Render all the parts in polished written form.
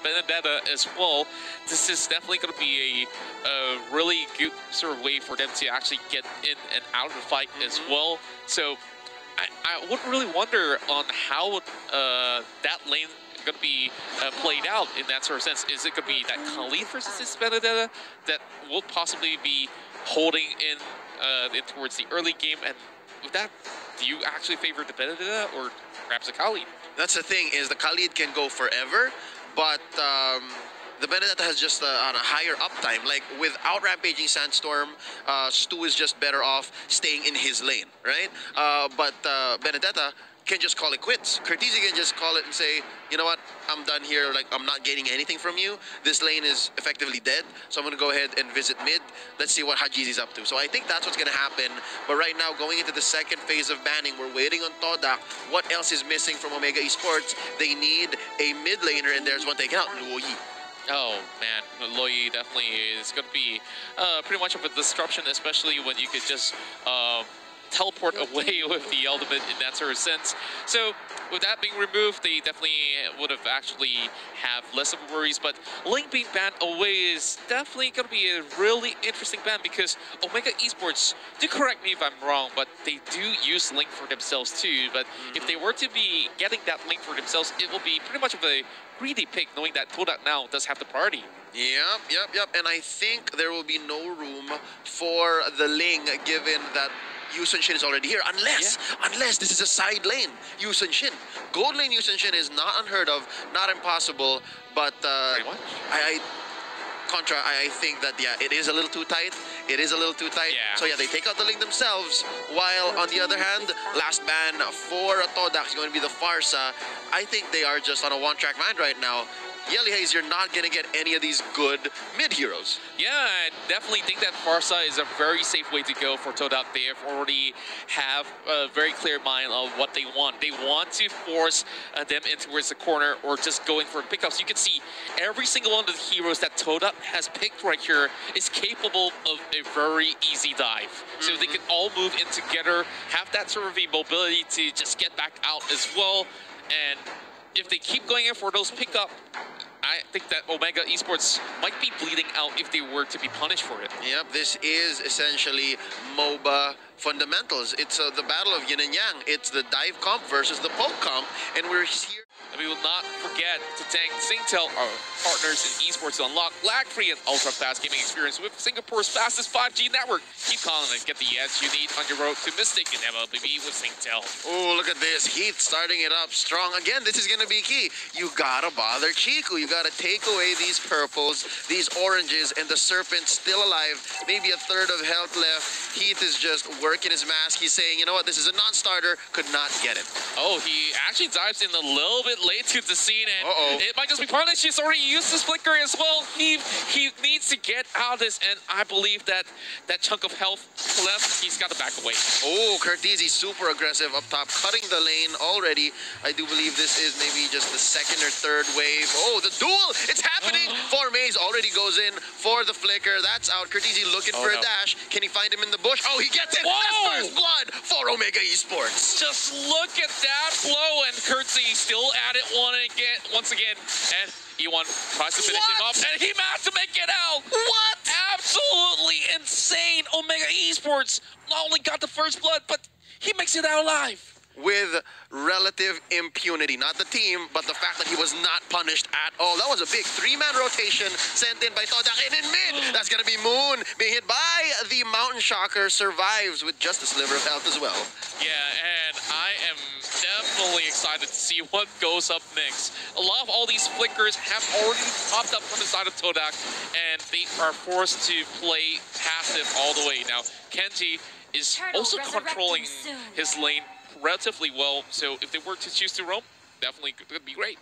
Benedetta as well. This is definitely going to be a really good sort of way for them to actually get in and out of the fight as well. So I would really wonder on how that lane going to be played out in that sort of sense. Is it going to be that Khalid versus this Benedetta that will possibly be holding in towards the early game? And with that, do you actually favor the Benedetta or perhaps the Khalid? That's the thing, is the Khalid can go forever, but the Benedetta has just on a higher uptime. Like without Rampaging Sandstorm, Stu is just better off staying in his lane, right? But Benedetta can just call it quits. Curtizi can just call it and say, you know what, I'm done here, like I'm not gaining anything from you. This lane is effectively dead, so I'm gonna go ahead and visit mid. Let's see what Hajizi's up to. So I think that's what's gonna happen. But right now, going into the second phase of banning, we're waiting on Todak. What else is missing from Omega Esports? They need a mid laner, and there's one taken out, Luoyi. Oh man, Luoyi definitely is going to be pretty much of a disruption, especially when you could just teleport away with the ultimate in that sort of sense. So with that being removed, they definitely would have actually have less of worries. But Link being banned away is definitely going to be a really interesting ban, because Omega Esports, do correct me if I'm wrong, but they do use Link for themselves too. But if they were to be getting that Link for themselves, it will be pretty much of a greedy pick, knowing that Todak now does have the party. Yep. And I think there will be no room for the Ling, given that Yusun Shin is already here, unless this is a side lane Yusun Shin. Gold lane Yusun Shin is not unheard of, not impossible, but I think that it is a little too tight. It is a little too tight. Yeah. So yeah, they take out the link themselves, while on the other hand, last ban for Todak is going to be the Farsa. I think they are just on a one-track mind right now. Yelly Haze, you're not going to get any of these good mid-heroes. Yeah, I definitely think that Farsa is a very safe way to go for Todak. They have already have a very clear mind of what they want. They want to force them in towards the corner or just going for pickups. You can see every single one of the heroes that Todak has picked right here is capable of a very easy dive. So they can all move in together, have that sort of mobility to just get back out as well. And if they keep going in for those pickup, I think that Omega Esports might be bleeding out if they were to be punished for it. Yep, this is essentially MOBA fundamentals. It's the battle of yin and yang. It's the dive comp versus the poke comp, and we're here. And we will not forget to thank Singtel, our partners in esports, to unlock lag-free and ultra-fast gaming experience with Singapore's fastest 5G network. Keep calling and get the edge you need on your road to Mystic and MLBB with Singtel. Oh, look at this. Heath starting it up strong. Again, this is going to be key. You got to bother Chiku. You got to take away these purples, these oranges, and the serpent's still alive. Maybe a third of health left. Heath is just working his mask. He's saying, you know what, this is a non-starter. Could not get it. Oh, he actually dives in a little bit late to the scene, and it might just be punished. He's already used his flicker as well. He needs to get out of this, and I believe that that chunk of health left, he's got to back away. Oh, Curtizi super aggressive up top, cutting the lane already. I do believe this is maybe just the second or third wave. Oh, the duel! It's happening! Formaze already goes in for the flicker. That's out. Curtizi looking for a dash. Can he find him in the bush? Oh, he gets it! That's first blood for Omega Esports. Just look at that blow, and Curtizi still at it once again, and E1 tries to finish him off, and he managed to make it out. What? Absolutely insane. Omega Esports not only got the first blood, but he makes it out alive. With relative impunity. Not the team, but the fact that he was not punished at all. That was a big three-man rotation sent in by Todak, and in mid, that's going to be Moon being hit by the Mountain Shocker. Survives with just a sliver of health as well. Yeah, and I am definitely excited to see what goes up next. A lot of all these flickers have already popped up from the side of Todak, and they are forced to play passive all the way. Now, Kenji is also controlling his lane relatively well, so if they were to choose to roam, definitely could be great.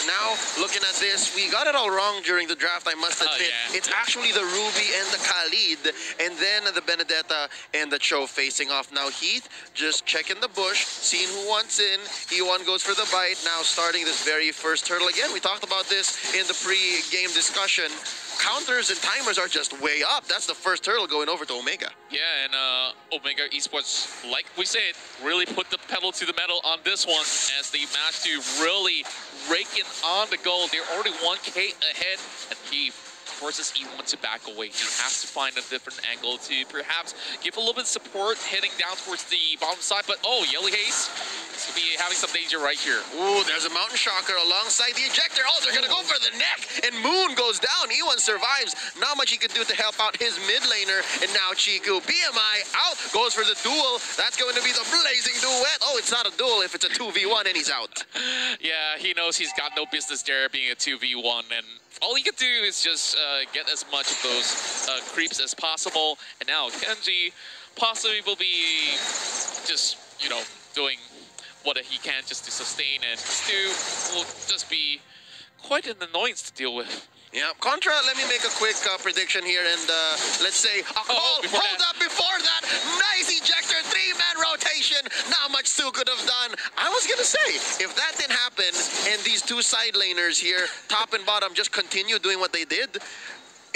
Now, looking at this, we got it all wrong during the draft, I must admit. Yeah. It's actually the Ruby and the Khalid, and then the Benedetta and the Cho facing off. Now, Heath just checking the bush, seeing who wants in. E1 goes for the bite, now starting this very first turtle. Again, we talked about this in the pre-game discussion. Counters and timers are just way up. That's the first turtle going over to Omega. Yeah, and Omega Esports, like we said, really put the pedal to the metal on this one as they managed to really, rake in on the goal. They're already 1K ahead, and he forces E1 to back away. He has to find a different angle to perhaps give a little bit of support heading down towards the bottom side. But oh, Yelly Haze is going to be having some danger right here. Ooh, there's a Mountain Shocker alongside the ejector. Oh, they're going to go for the neck, and Moon goes down. E1 survives. Not much he could do to help out his mid laner, and now Chiku, BMI out, goes for the duel. That's going to be the blazing duet. Oh, it's not a duel if it's a 2v1, and he's out. Yeah, he knows he's got no business there being a 2v1, and all he can do is just get as much of those creeps as possible. And now Kenji possibly will be just, you know, doing what he can just to sustain, and Stu will just be quite an annoyance to deal with. Yeah, Contra, let me make a quick prediction here, and let's say, hold up before that, nice ejector, 3-man rotation, not much Stu could have done. I was gonna say, if that didn't happen, and these two side laners here, top and bottom, just continue doing what they did,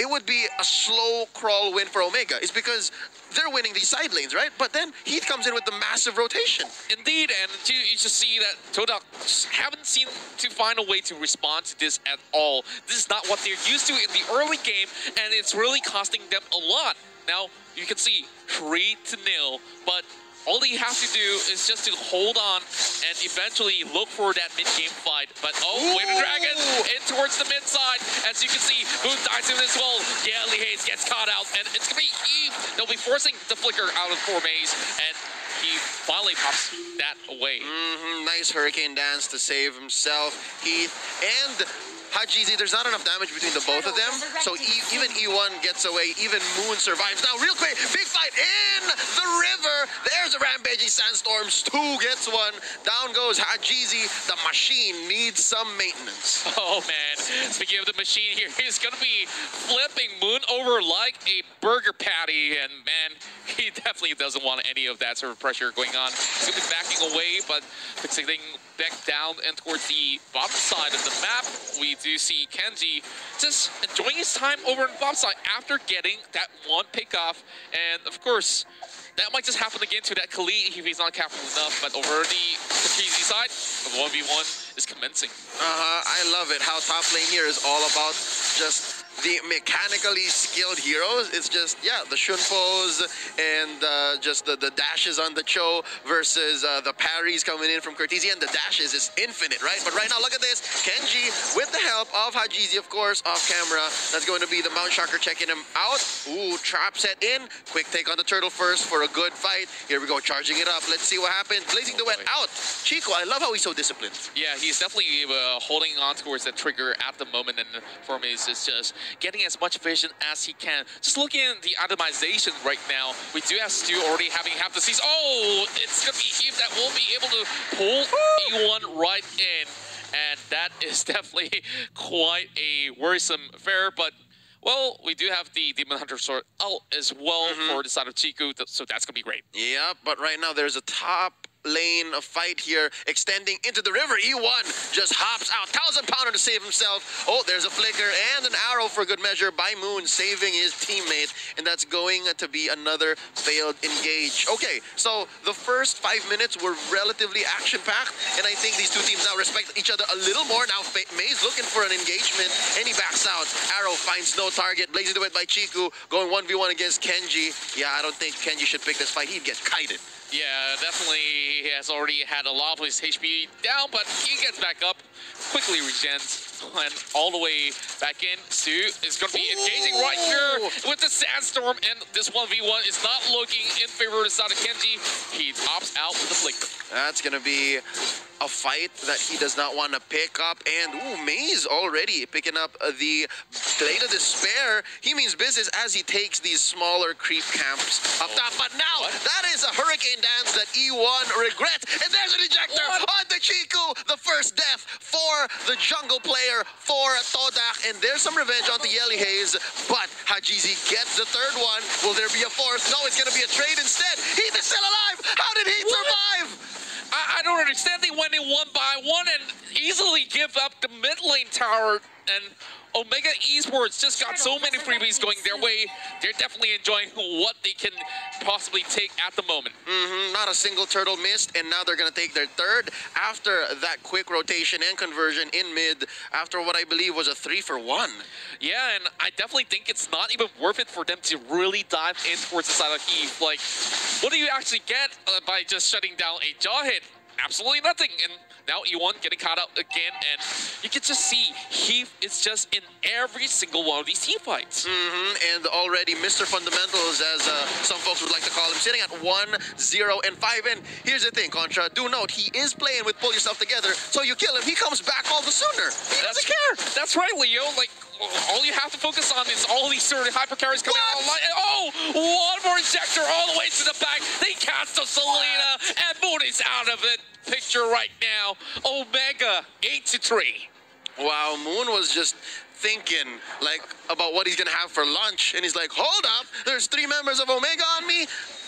it would be a slow crawl win for Omega. It's because they're winning these side lanes, right? But then Heath comes in with the massive rotation. Indeed, and you just see that Todak haven't seemed to find a way to respond to this at all. This is not what they're used to in the early game, and it's really costing them a lot. Now, you can see 3-0, but all you have to do is just to hold on and eventually look for that mid-game fight. But oh, Wave Dragon in towards the mid side. As you can see, Moon dies in as well. Yeah, Lee Hayes gets caught out, and it's gonna be Eve. They'll be forcing the flicker out of 4 maze, and he finally pops that away. Nice Hurricane Dance to save himself, Heath, and Hajizi. There's not enough damage between the both of them, so even E1 gets away, even Moon survives. Now, real quick, big fight in the river. There's a Rampaging Sandstorm. Stu gets one. Down goes Hajizi. The machine needs some maintenance. Oh, man. Speaking of the machine here, he's going to be flipping Moon over like a burger patty, and, man, he definitely doesn't want any of that sort of pressure going on. He's going to be backing away, but fixing back down and towards the bottom side of the map, we do see Kenji just enjoying his time over on the bottom side after getting that one pick off. And of course, that might just happen again to that Khalid if he's not careful enough. But over the Kenji side, the 1v1 is commencing. I love it. How top lane here is all about just the mechanically skilled heroes. It's just, yeah, the Shunpos and just the dashes on the Cho versus the parries coming in from Cortese, and the dashes is infinite, right? But right now, look at this. Kenji, with the help of Hajizi, of course, off camera. That's going to be the Mount Shocker checking him out. Ooh, trap set in. Quick take on the turtle first for a good fight. Here we go, charging it up. Let's see what happens. Blazing Duet out. Chico, I love how he's so disciplined. Yeah, he's definitely holding on towards that trigger at the moment, and for me, it's just getting as much vision as he can. Just looking at the itemization right now, we do have Stu already having half the seas. Oh, it's going to be Eve that will be able to pull E1 right in. And that is definitely quite a worrisome affair, but well, we do have the Demon Hunter Sword out as well for the side of Chiku, so that's going to be great. Yeah, but right now there's a top lane fight here extending into the river. E1 just hops out, 1,000-pounder to save himself. Oh, there's a flicker and an arrow for good measure by Moon, saving his teammate, and that's going to be another failed engage. Okay, so the first 5 minutes were relatively action-packed, and I think these two teams now respect each other a little more. Now Maze looking for an engagement, and he backs out. Arrow finds no target. Blazing Duet by Chiku, going 1v1 against Kenji. Yeah, I don't think Kenji should pick this fight. He'd get kited. Yeah, definitely he has already had a lot of his HP down, but he gets back up, quickly regens, and all the way back in. Stu is going to be engaging right here with the Sandstorm, and this 1v1 is not looking in favor of the side of Kenji. He opts out with the flicker. That's going to be a fight that he does not want to pick up, and ooh, Maze already picking up the Blade of Despair. He means business as he takes these smaller creep camps up top, but now that is a Hurricane Dance that E1 regrets, and there's an ejector on the Chiku, the first death for the jungle player for Todak, and there's some revenge on the Yelly Haze, but Hajizi gets the third one. Will there be a fourth? No, it's going to be a trade instead. Heath is still alive. How did Heath survive? I don't understand. They went in 1 by 1 and easily give up the mid lane tower and Omega Esports just got so many freebies going their way. They're definitely enjoying what they can possibly take at the moment. Not a single turtle missed, and now they're going to take their third after that quick rotation and conversion in mid after what I believe was a 3-for-1. Yeah, and I definitely think it's not even worth it for them to really dive in towards the side of Heath. Like, what do you actually get by just shutting down a jaw hit? Absolutely nothing. And now E1 getting caught out again, and you can just see Heath is just in every single one of these team fights. And already Mr. Fundamentals, as some folks would like to call him, sitting at 1-0-5. And here's the thing, Contra, do note, he is playing with Pull Yourself Together, so you kill him, he comes back all the sooner. He doesn't care. That's right, Leo. Like, all you have to focus on is all these sort of hyper carries coming online. And one more injector all the way to the back. They cast a Selena, and Moon is out of it. Picture right now. Omega 8-3. Wow, Moon was just thinking like about what he's gonna have for lunch, and he's like, hold up, there's 3 members of Omega on me.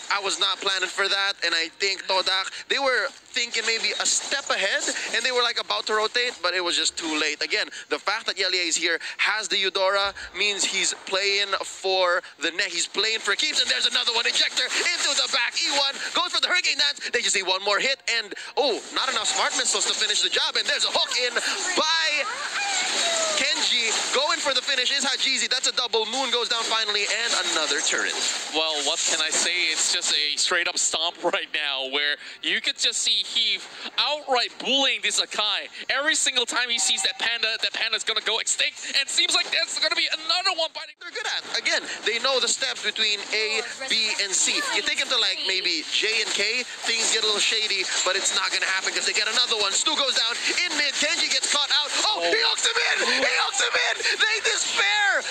I was not planning for that, and I think Todak, they were thinking maybe a step ahead, and they were like about to rotate, but it was just too late. Again, the fact that Yelia is here, has the Eudora, means he's playing for the neck. He's playing for keeps, and there's another one. Injector into the back. E1 goes for the Hurricane Dance. They just need one more hit, and not enough Smart Missiles to finish the job, and there's a hook in by Kenji. Going for the finish is Hajizi. That's a double. Moon goes down finally, and another turret. Well, what can I say? It's just a straight up stomp right now, where you could just see Heath outright bullying this Akai. Every single time he sees that panda's gonna go extinct, and seems like that's gonna be another one biting. They're good at. Again, they know the steps between A, B, and C. You take him to like maybe J and K, things get a little shady, but it's not gonna happen because they get another one. Stu goes down in mid. Kenji gets caught out. He hooks him in. He hooks him in. They despair.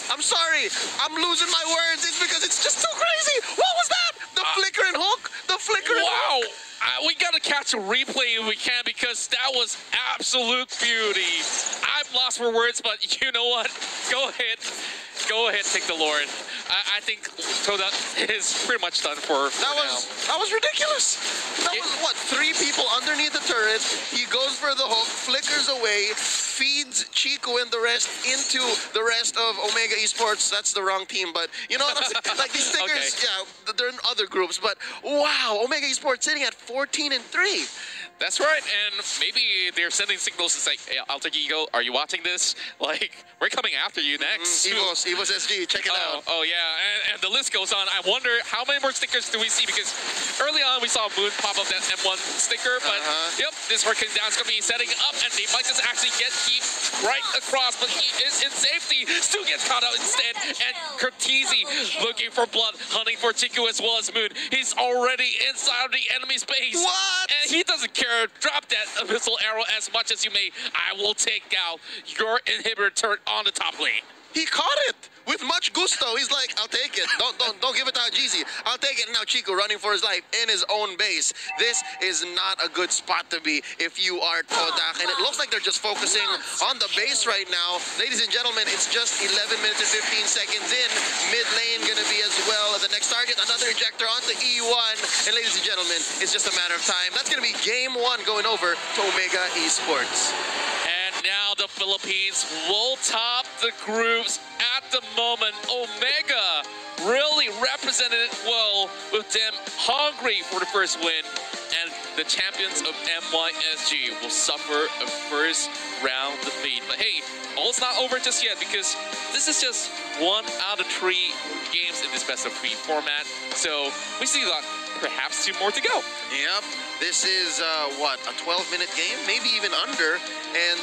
I'm sorry. I'm losing my words. It's because it's just too crazy. What was that? The flicker and hook. The flicker and hook. We gotta catch a replay if we can, because that was absolute beauty. I've lost for words, but you know what? Go ahead, take the Lord. I think Todak is pretty much done for that was ridiculous. That was what, 3 people underneath the turret. He goes for the hook, flickers away, feeds Chico and the rest into the rest of Omega Esports. That's the wrong team, but you know what I'm saying? Like these stickers, yeah, they're in other groups, but wow, Omega Esports sitting at 14-3. That's right, and maybe they're sending signals to say, hey, Alter Ego, are you watching this? Like, we're coming after you next. Evos SG, check it out. Oh yeah, and the list goes on. I wonder how many more stickers do we see, because early on we saw Moon pop up that M1 sticker, but yep, this Hurricane Down's going to be setting up, and they might just actually get Heath right across, but he is in safety. Stu gets caught out instead, and Curtizi looking for blood, hunting for Chiku as well as Moon. He's already inside of the enemy's base. What? And he doesn't care. Drop that missile arrow as much as you may. I will take out your inhibitor turret on the top lane. He caught it with much gusto. He's like, I'll take it. Don't give it to Hajizi. I'll take it. Now Chico running for his life in his own base. This is not a good spot to be if you are Todak. And it looks like they're just focusing on the base right now. Ladies and gentlemen, it's just 11 minutes and 15 seconds in. Mid lane gonna be as well. The next target, another ejector onto E1. And ladies and gentlemen, it's just a matter of time. That's gonna be game 1 going over to Omega Esports. Now the Philippines will top the groups at the moment. Omega really represented it well, with them hungry for the first win. And the champions of MYSG will suffer a first round defeat. But hey, all's not over just yet, because this is just 1 out of 3 games in this best of 3 format. So we still got perhaps 2 more to go. Yep. This is, what, a 12-minute game? Maybe even under. And